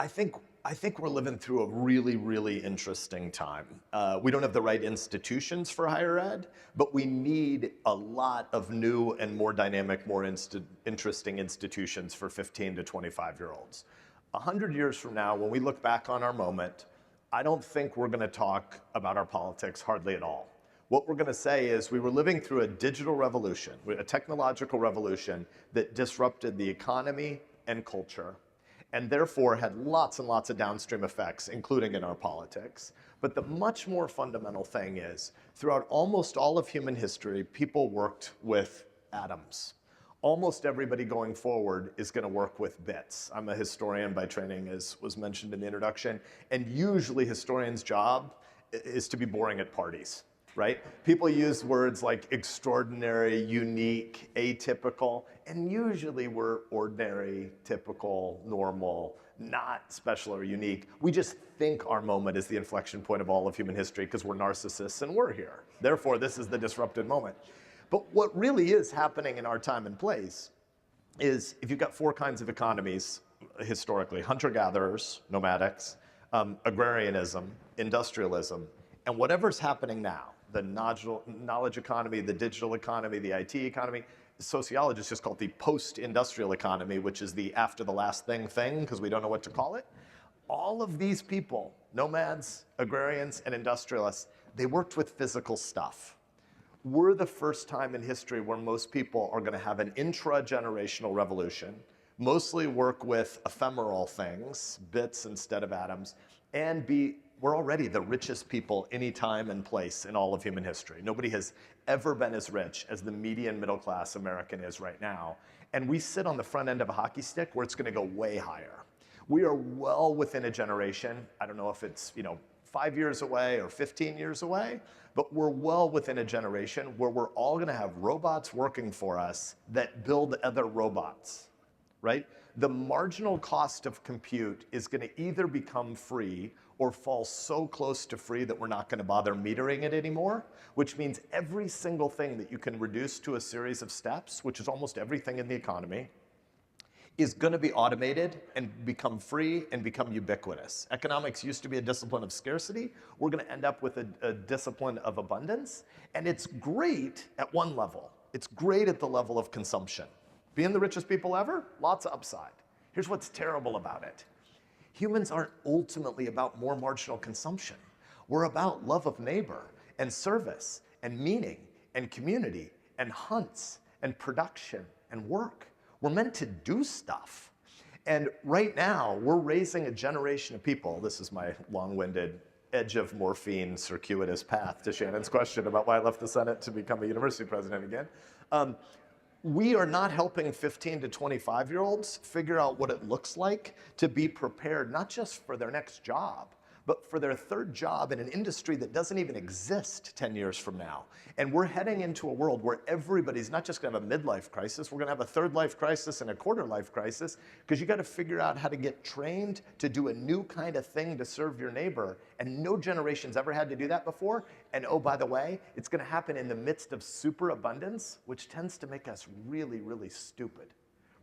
I think I think we're living through a really, really interesting time. We don't have the right institutions for higher ed, but we need a lot of new and more dynamic, more interesting institutions for 15 to 25-year-olds. 100 years from now, when we look back on our moment, I don't think we're going to talk about our politics hardly at all. What we're going to say is we were living through a digital revolution, a technological revolution that disrupted the economy and culture, and therefore had lots and lots of downstream effects, including in our politics. But the much more fundamental thing is, throughout almost all of human history, people worked with atoms. Almost everybody going forward is going to work with bits. I'm a historian by training, as was mentioned in the introduction, and usually historians' job is to be boring at parties. Right? People use words like extraordinary, unique, atypical, and usually we're ordinary, typical, normal, not special or unique. We just think our moment is the inflection point of all of human history because we're narcissists and we're here. Therefore, this is the disrupted moment. But what really is happening in our time and place is if you've got four kinds of economies historically: hunter-gatherers, nomadics, agrarianism, industrialism, and whatever's happening now, the knowledge economy, the digital economy, the IT economy. Sociologists just call it the post-industrial economy, which is the after the last thing because we don't know what to call it. All of these people, nomads, agrarians, and industrialists, they worked with physical stuff. We're the first time in history where most people are going to have an intra-generational revolution, mostly work with ephemeral things, bits instead of atoms, and we're already the richest people any time and place in all of human history. Nobody has ever been as rich as the median middle class American is right now. And we sit on the front end of a hockey stick where it's gonna go way higher. We are well within a generation. I don't know if it's 5 years away or 15 years away, but we're well within a generation where we're all gonna have robots working for us that build other robots, right? The marginal cost of compute is gonna either become free or fall so close to free that we're not going to bother metering it anymore, which means every single thing that you can reduce to a series of steps, which is almost everything in the economy, is going to be automated and become free and become ubiquitous. Economics used to be a discipline of scarcity. We're going to end up with a discipline of abundance, and it's great at one level. It's great at the level of consumption. Being the richest people ever, lots of upside. Here's what's terrible about it. Humans aren't ultimately about more marginal consumption. We're about love of neighbor and service and meaning and community and hunts and production and work. We're meant to do stuff. And right now, we're raising a generation of people. This is my long-winded edge of morphine circuitous path to Shannon's question about why I left the Senate to become a university president again. We are not helping 15 to 25-year-olds figure out what it looks like to be prepared, not just for their next job, but for their third job in an industry that doesn't even exist 10 years from now. And we're heading into a world where everybody's not just gonna have a midlife crisis, we're gonna have a third life crisis and a quarter life crisis, because you gotta figure out how to get trained to do a new kind of thing to serve your neighbor. And no generation's ever had to do that before. And oh, by the way, it's gonna happen in the midst of superabundance, which tends to make us really, really stupid.